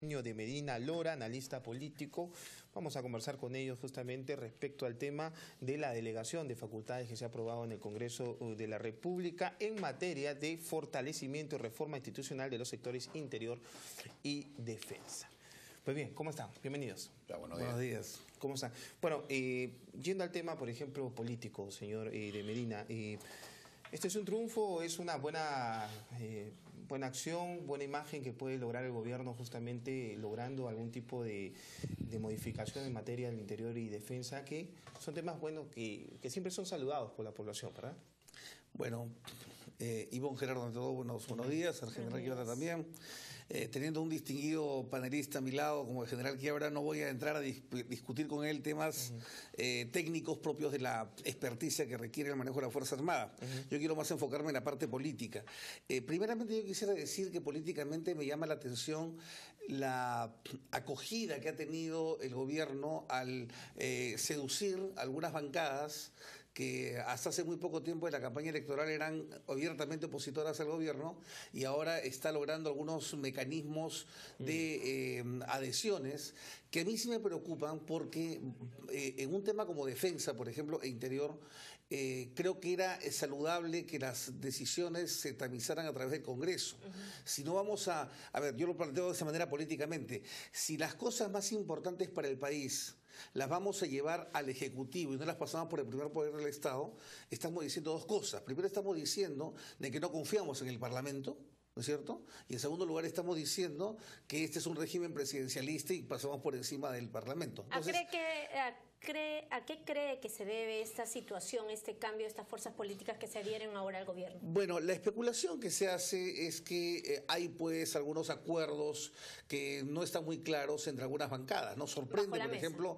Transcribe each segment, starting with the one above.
De Medina Lora, analista político. Vamos a conversar con ellos justamente respecto al tema de la delegación de facultades que se ha aprobado en el Congreso de la República en materia de fortalecimiento y reforma institucional de los sectores interior y defensa. Pues bien, ¿cómo están? Bienvenidos. Ya, buenos días. ¿Cómo están? Bueno, yendo al tema, por ejemplo, político, señor de Medina, ¿este es un triunfo o es una buena acción, buena imagen que puede lograr el gobierno justamente logrando algún tipo de modificación en materia del interior y defensa, que son temas buenos que siempre son saludados por la población, ¿verdad? Bueno, Ivonne, Gerardo, ante todo, buenos días, al general Quiebra también. Teniendo un distinguido panelista a mi lado como el general Quiebra, no voy a entrar a discutir con él temas técnicos propios de la experticia que requiere el manejo de la Fuerza Armada. Yo quiero más enfocarme en la parte política. Primeramente, yo quisiera decir que políticamente me llama la atención la acogida que ha tenido el gobierno al seducir algunas bancadas que hasta hace muy poco tiempo en la campaña electoral eran abiertamente opositoras al gobierno, y ahora está logrando algunos mecanismos de adhesiones que a mí sí me preocupan, porque en un tema como defensa, por ejemplo, e interior, creo que era saludable que las decisiones se tamizaran a través del Congreso. Si no vamos a ver, yo lo planteo de esa manera políticamente, si las cosas más importantes para el país las vamos a llevar al Ejecutivo y no las pasamos por el primer poder del Estado, estamos diciendo dos cosas. Primero, estamos diciendo de que no confiamos en el Parlamento, ¿no es cierto? Y en segundo lugar, estamos diciendo que este es un régimen presidencialista y pasamos por encima del Parlamento. Entonces, ¿A qué cree que se debe esta situación, este cambio, estas fuerzas políticas que se adhieren ahora al gobierno? Bueno, la especulación que se hace es que hay pues algunos acuerdos que no están muy claros entre algunas bancadas, ¿no? Sorprende, por ejemplo,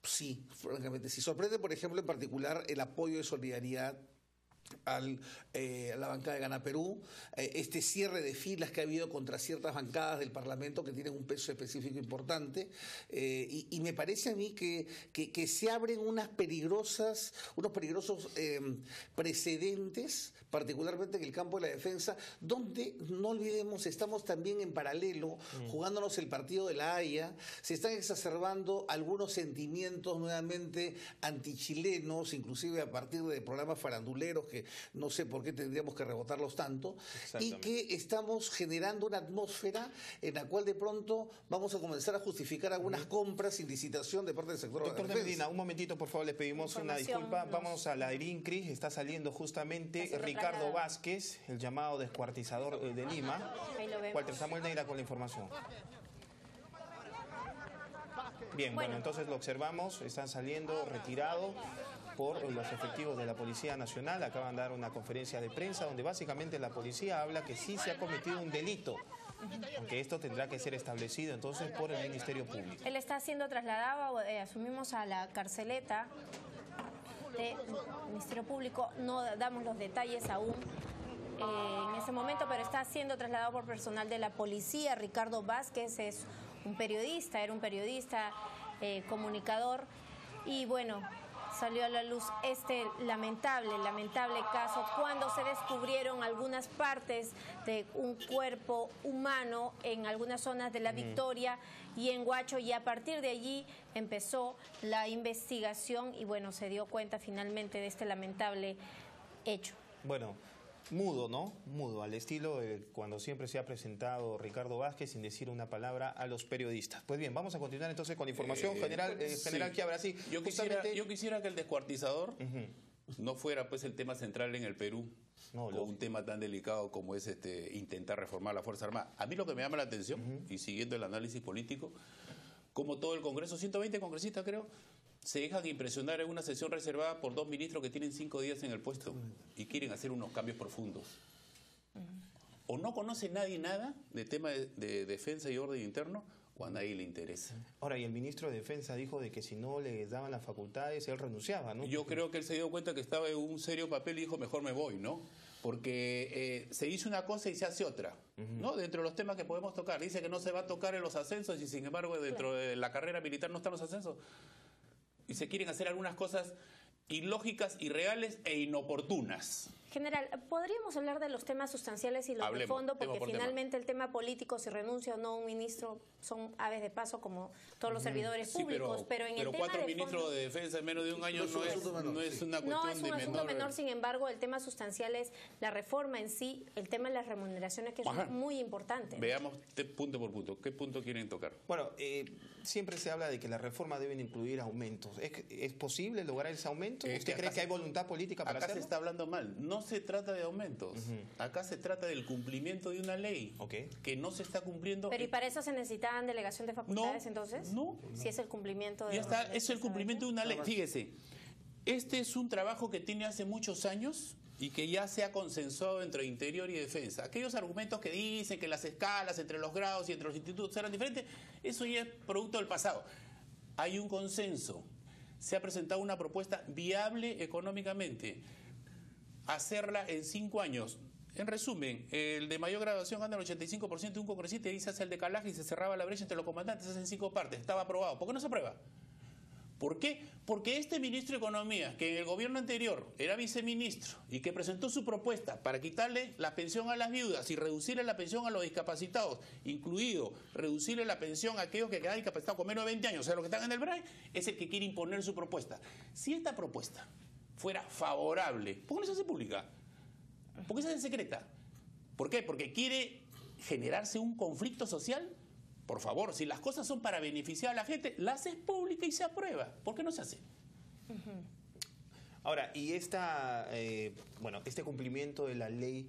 sí, francamente, sí, sorprende, por ejemplo, en particular el apoyo de solidaridad a la bancada de Gana Perú, este cierre de filas que ha habido contra ciertas bancadas del Parlamento que tienen un peso específico importante, y me parece a mí que se abren unos peligrosos precedentes, particularmente en el campo de la defensa, donde, no olvidemos, estamos también en paralelo jugándonos el partido de La Haya. Se están exacerbando algunos sentimientos nuevamente antichilenos, inclusive a partir de programas faranduleros que no sé por qué tendríamos que rebotarlos tanto, y que estamos generando una atmósfera en la cual de pronto vamos a comenzar a justificar algunas compras sin licitación de parte del sector de la defensa. Doctor Medina, un momentito, por favor, le pedimos una disculpa. Vamos a la INCRI, está saliendo justamente Ricardo Vázquez, el llamado descuartizador de Lima. Walter Samuel Neira con la información. Bien, bueno, entonces lo observamos, están saliendo retirado por los efectivos de la Policía Nacional. Acaban de dar una conferencia de prensa donde básicamente la policía habla que sí se ha cometido un delito, aunque esto tendrá que ser establecido entonces por el Ministerio Público. Él está siendo trasladado, asumimos, a la carceleta del Ministerio Público. No damos los detalles aún en ese momento, pero está siendo trasladado por personal de la policía. Ricardo Vázquez es un periodista, era un periodista, comunicador, y bueno, salió a la luz este lamentable caso cuando se descubrieron algunas partes de un cuerpo humano en algunas zonas de La Victoria y en Huacho, y a partir de allí empezó la investigación y bueno, se dio cuenta finalmente de este lamentable hecho. Bueno, mudo, ¿no? Mudo, al estilo de cuando siempre se ha presentado Ricardo Vázquez, sin decir una palabra a los periodistas. Pues bien, vamos a continuar entonces con información. General Quiabra, sí. Yo quisiera que el descuartizador no fuera pues el tema central en el Perú, con un tema tan delicado como es intentar reformar la Fuerza Armada. A mí lo que me llama la atención, y siguiendo el análisis político, como todo el Congreso, 120 congresistas creo, se dejan impresionar en una sesión reservada por dos ministros que tienen 5 días en el puesto y quieren hacer unos cambios profundos. O no conoce nadie nada de tema de defensa y orden interno, o a nadie le interesa. Ahora, y el ministro de Defensa dijo de que si no le daban las facultades, él renunciaba, ¿no? Yo creo que él se dio cuenta que estaba en un serio papel y dijo, mejor me voy, ¿no? Porque se dice una cosa y se hace otra, ¿no? Dentro de los temas que podemos tocar. Dice que no se va a tocar en los ascensos y sin embargo dentro de la carrera militar no están los ascensos. Y se quieren hacer algunas cosas ilógicas, irreales e inoportunas. General, ¿podríamos hablar de los temas sustanciales y los de fondo? Porque finalmente el tema político, si renuncia o no un ministro, son aves de paso como todos los servidores públicos. Pero en el tema 4 de ministros fondo, de defensa en menos de un año no es una cuestión de menor. No es un asunto menor, sin embargo, el tema sustancial es la reforma en sí, el tema de las remuneraciones, que son muy importantes. Veamos punto por punto. ¿Qué punto quieren tocar? Bueno, siempre se habla de que las reformas deben incluir aumentos. ¿Es posible lograr ese aumento? ¿Usted cree que hay voluntad política para hacerlo? Acá se está hablando mal. No se trata de aumentos. Acá se trata del cumplimiento de una ley que no se está cumpliendo. Pero ¿y para eso se necesitaban delegación de facultades entonces? No. Si es el cumplimiento de... Ya está, es el cumplimiento de una ley. Fíjese, este es un trabajo que tiene hace muchos años y que ya se ha consensuado entre Interior y Defensa. Aquellos argumentos que dicen que las escalas entre los grados y entre los institutos eran diferentes, eso ya es producto del pasado. Hay un consenso. Se ha presentado una propuesta viable económicamente. Hacerla en 5 años. En resumen, el de mayor graduación gana el 85% de un congresista y ahí se hace el decalaje y se cerraba la brecha entre los comandantes, se hacen 5 partes. Estaba aprobado. ¿Por qué no se aprueba? ¿Por qué? Porque este ministro de Economía, que en el gobierno anterior era viceministro y que presentó su propuesta para quitarle la pensión a las viudas y reducirle la pensión a los discapacitados, incluido reducirle la pensión a aquellos que quedan discapacitados con menos de 20 años, o sea, los que están en el BRAE, es el que quiere imponer su propuesta. Si esta propuesta fuera favorable, ¿por qué no se hace pública? ¿Por qué se hace secreta? ¿Por qué? Porque quiere generarse un conflicto social. Por favor, si las cosas son para beneficiar a la gente, la haces pública y se aprueba. ¿Por qué no se hace? Ahora, y este cumplimiento de la ley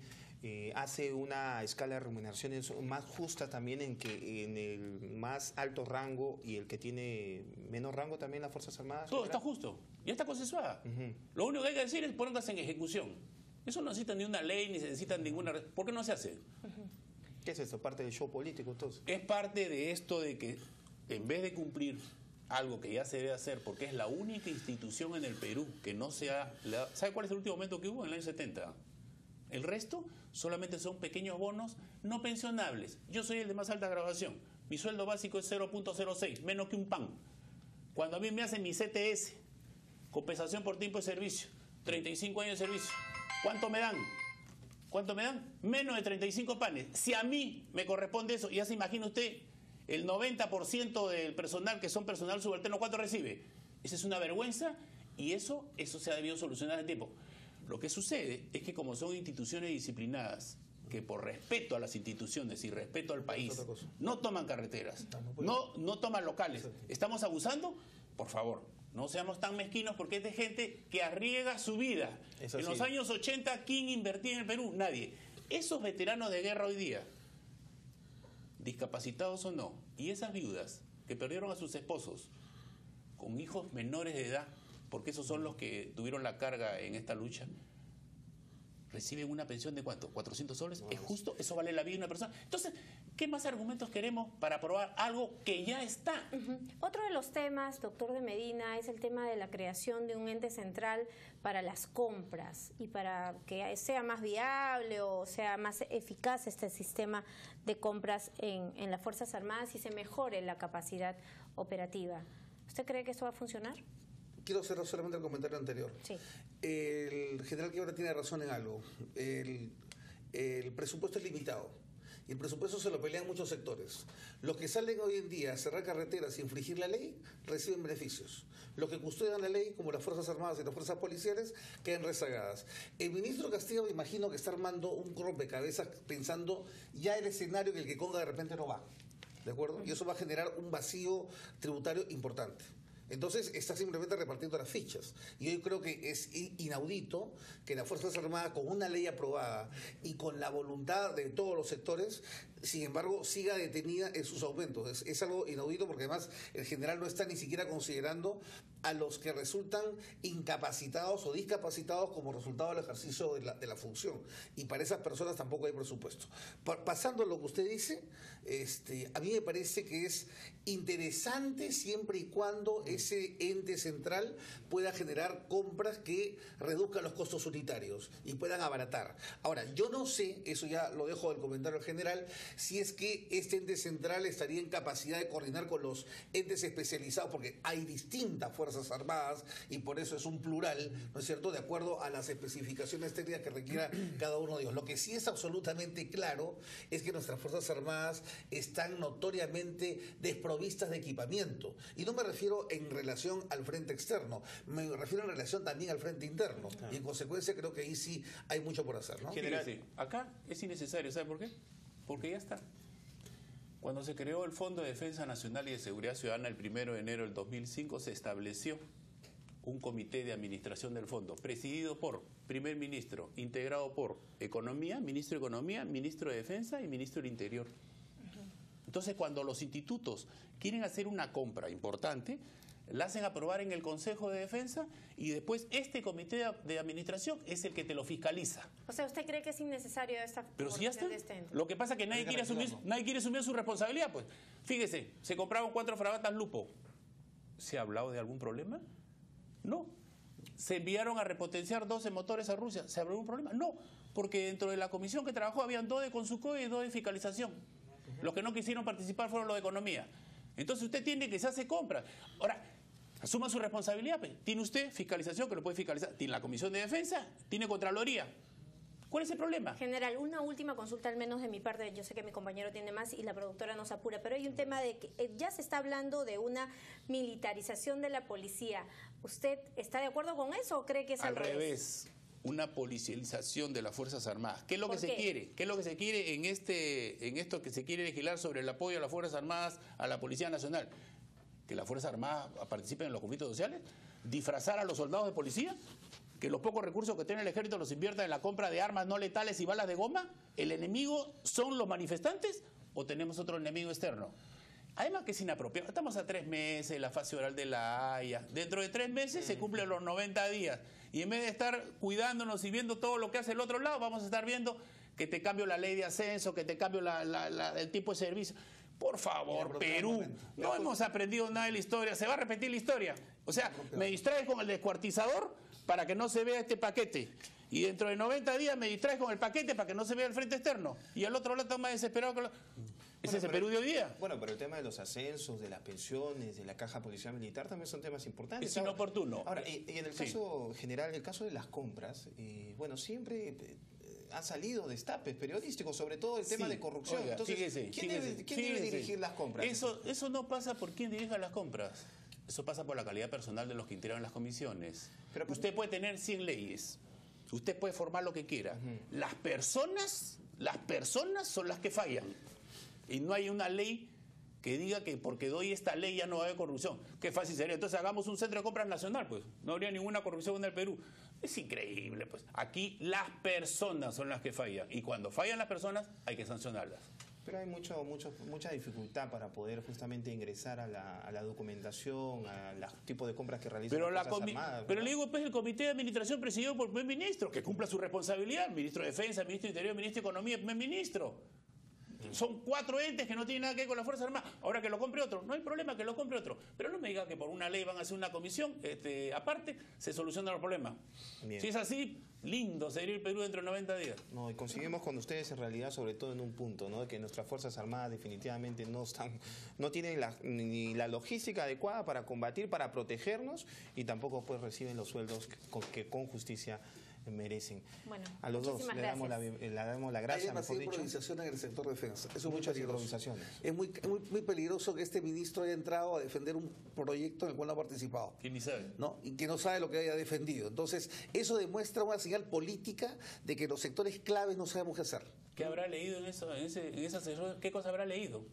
hace una escala de remuneraciones más justa también en el más alto rango y el que tiene menos rango también las Fuerzas Armadas. Todo está justo, ya está consensuada. Lo único que hay que decir es pónganse en ejecución. Eso no necesitan ni una ley, ni se necesitan ninguna... ¿Por qué no se hace? ¿Qué es eso? ¿Parte del show político entonces? Es parte de esto de que en vez de cumplir algo que ya se debe hacer, porque es la única institución en el Perú que no se ha... ¿Sabe cuál es el último aumento que hubo? En el año 70. El resto solamente son pequeños bonos no pensionables. Yo soy el de más alta graduación. Mi sueldo básico es 0.06, menos que un pan. Cuando a mí me hacen mi CTS, compensación por tiempo de servicio, 35 años de servicio, ¿cuánto me dan? ¿Cuánto me dan? Menos de 35 panes. Si a mí me corresponde eso, ya se imagina usted, el 90% del personal que son personal subalterno, ¿cuánto recibe? Esa es una vergüenza y eso se ha debido solucionar en tiempo. Lo que sucede es que como son instituciones disciplinadas, que por respeto a las instituciones y respeto al país, no toman carreteras, no toman locales, ¿estamos abusando? Por favor, no seamos tan mezquinos porque es de gente que arriesga su vida. En los años 80, ¿quién invertía en el Perú? Nadie. Esos veteranos de guerra hoy día, discapacitados o no, y esas viudas que perdieron a sus esposos con hijos menores de edad, porque esos son los que tuvieron la carga en esta lucha, reciben una pensión de ¿cuánto? 400 soles. ¿Es justo? ¿Eso vale la vida de una persona? Entonces, ¿qué más argumentos queremos para aprobar algo que ya está? Otro de los temas, doctor de Medina, es el tema de la creación de un ente central para las compras y para que sea más viable o sea más eficaz este sistema de compras en las Fuerzas Armadas y se mejore la capacidad operativa. ¿Usted cree que esto va a funcionar? Quiero hacer solamente el comentario anterior. Sí. El general Quiebra tiene razón en algo. El presupuesto es limitado. Y el presupuesto se lo pelean muchos sectores. Los que salen hoy en día a cerrar carreteras y infringir la ley, reciben beneficios. Los que custodian la ley, como las Fuerzas Armadas y las Fuerzas Policiales, quedan rezagadas. El ministro Castillo me imagino que está armando un rompecabezas pensando ya el escenario en el que Conga de repente no va. ¿De acuerdo? Y eso va a generar un vacío tributario importante. Entonces está simplemente repartiendo las fichas. Y yo creo que es inaudito que las Fuerzas Armadas, con una ley aprobada y con la voluntad de todos los sectores, sin embargo, siga detenida en sus aumentos. Es algo inaudito porque además el general no está ni siquiera considerando a los que resultan incapacitados o discapacitados como resultado del ejercicio de la función. Y para esas personas tampoco hay presupuesto. Pasando a lo que usted dice, a mí me parece que es interesante siempre y cuando ese ente central pueda generar compras que reduzcan los costos unitarios y puedan abaratar. Ahora, yo no sé, eso ya lo dejo del comentario general, si es que este ente central estaría en capacidad de coordinar con los entes especializados, porque hay distintas Fuerzas Armadas y por eso es un plural, ¿no es cierto?, de acuerdo a las especificaciones técnicas que requiera cada uno de ellos. Lo que sí es absolutamente claro es que nuestras Fuerzas Armadas están notoriamente desprovistas de equipamiento. Y no me refiero en relación al frente externo, me refiero en relación también al frente interno. Y en consecuencia creo que ahí sí hay mucho por hacer, ¿no? Fíjese, acá es innecesario, ¿sabe por qué? Porque ya está. Cuando se creó el Fondo de Defensa Nacional y de Seguridad Ciudadana el 1 de enero del 2005, se estableció un comité de administración del fondo, presidido por primer ministro, integrado por Economía, ministro de Economía, ministro de Defensa y ministro del Interior. Entonces, cuando los institutos quieren hacer una compra importante, la hacen aprobar en el Consejo de Defensa y después este comité de administración es el que te lo fiscaliza. O sea, ¿usted cree que es innecesario esta Pero si ya está, de este ente? Lo que pasa es que nadie quiere asumir su responsabilidad. Pues fíjese, se compraron 4 fragatas Lupo. ¿Se ha hablado de algún problema? No. ¿Se enviaron a repotenciar 12 motores a Rusia? ¿Se habló de un problema? No, porque dentro de la comisión que trabajó habían 2 de Consucoy y 2 de fiscalización. Los que no quisieron participar fueron los de Economía. Entonces usted tiene que se hace compra. Ahora, asuma su responsabilidad. Pues. Tiene usted fiscalización que lo puede fiscalizar. Tiene la Comisión de Defensa, tiene Contraloría. ¿Cuál es el problema? General, una última consulta al menos de mi parte. Yo sé que mi compañero tiene más y la productora nos apura, pero hay un tema de que ya se está hablando de una militarización de la policía. ¿Usted está de acuerdo con eso o cree que es al revés? Una policialización de las Fuerzas Armadas. ¿Qué es lo que se quiere? ¿Qué es lo que se quiere en esto que se quiere legislar sobre el apoyo a las Fuerzas Armadas, a la Policía Nacional? ¿Que las Fuerzas Armadas participen en los conflictos sociales? ¿Disfrazar a los soldados de policía? ¿Que los pocos recursos que tiene el ejército los inviertan en la compra de armas no letales y balas de goma? ¿El enemigo son los manifestantes o tenemos otro enemigo externo? Además que es inapropiado. Estamos a 3 meses, la fase oral de la Haya. Dentro de 3 meses se cumplen los 90 días. Y en vez de estar cuidándonos y viendo todo lo que hace el otro lado, vamos a estar viendo que te cambio la ley de ascenso, que te cambio el tipo de servicio. Por favor, Perú, no hemos aprendido nada de la historia. Se va a repetir la historia. O sea, me distraes con el descuartizador para que no se vea este paquete. Y dentro de 90 días me distraes con el paquete para que no se vea el frente externo. Y al otro lado está más desesperado que lo... ¿Es ese Perú de hoy día? Bueno, pero el tema de los ascensos, de las pensiones, de la caja policial militar también son temas importantes. Es inoportuno. Ahora, y en el caso general, el caso de las compras, bueno, siempre han salido destapes periodísticos, sobre todo el tema de corrupción. Oiga, entonces, ¿quién debe dirigir las compras? Eso no pasa por quién dirija las compras. Eso pasa por la calidad personal de los que integran las comisiones. Pero usted puede tener 100 leyes. Usted puede formar lo que quiera. Las personas son las que fallan. Y no hay una ley que diga que porque doy esta ley ya no va a haber corrupción. Qué fácil sería. Entonces hagamos un centro de compras nacional, pues. No habría ninguna corrupción en el Perú. Es increíble, pues. Aquí las personas son las que fallan. Y cuando fallan las personas, hay que sancionarlas. Pero hay mucha dificultad para poder justamente ingresar a la documentación, a los tipos de compras que realizan las Fuerzas Armadas. Pero le digo, pues, el comité de administración presidido por el primer ministro, que cumpla su responsabilidad. El ministro de Defensa, el ministro de Interior, el ministro de Economía, el primer ministro. Son 4 entes que no tienen nada que ver con las Fuerzas Armadas. Ahora que lo compre otro, no hay problema que lo compre otro. Pero no me diga que por una ley van a hacer una comisión, aparte, se solucionan los problemas. Bien. Si es así, lindo sería el Perú dentro de 90 días. No, y conseguimos con ustedes en realidad, sobre todo en un punto, ¿no? De que nuestras Fuerzas Armadas definitivamente no tienen ni la logística adecuada para combatir, para protegernos, y tampoco pues reciben los sueldos que con justicia merecen. Bueno, a los dos le damos la gracia. Hay demasiada improvisación en el sector defensa. Eso es muchas improvisaciones. Es muy peligroso que este ministro haya entrado a defender un proyecto en el cual no ha participado. ¿Quién ni sabe? ¿No? Y que no sabe lo que haya defendido. Entonces, eso demuestra una señal política de que los sectores claves no sabemos qué hacer. ¿Qué habrá leído en esa sesión? ¿Qué cosa habrá leído?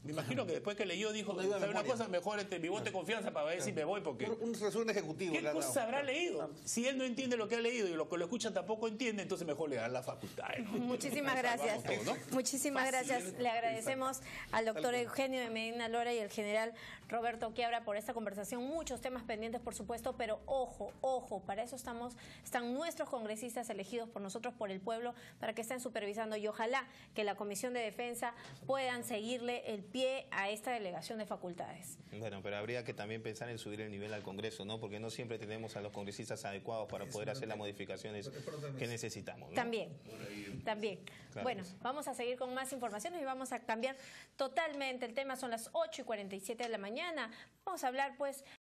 Me imagino que después que leyó dijo, ¿sabe una cosa? Mejor mi voto de confianza para ver si me voy, porque... Un resumen ejecutivo. ¿Qué cosa habrá leído? Si él no entiende lo que ha leído y los que lo escuchan tampoco entienden, entonces mejor le dan la facultad. Muchísimas gracias. Todo, ¿no? Muchísimas gracias. Le agradecemos al doctor Eugenio de Medina Lora y al general Roberto Quiabra por esta conversación. Muchos temas pendientes, por supuesto, pero ojo, para eso están nuestros congresistas elegidos por nosotros, por el pueblo, para que estén supervisando, y ojalá que la Comisión de Defensa puedan seguirle el pie a esta delegación de facultades. Bueno, pero habría que también pensar en subir el nivel al Congreso, ¿no? Porque no siempre tenemos a los congresistas adecuados para poder hacer las modificaciones que necesitamos, ¿no? También. Claro. Bueno, vamos a seguir con más informaciones y vamos a cambiar totalmente el tema. Son las 8:47 de la mañana. Vamos a hablar, pues,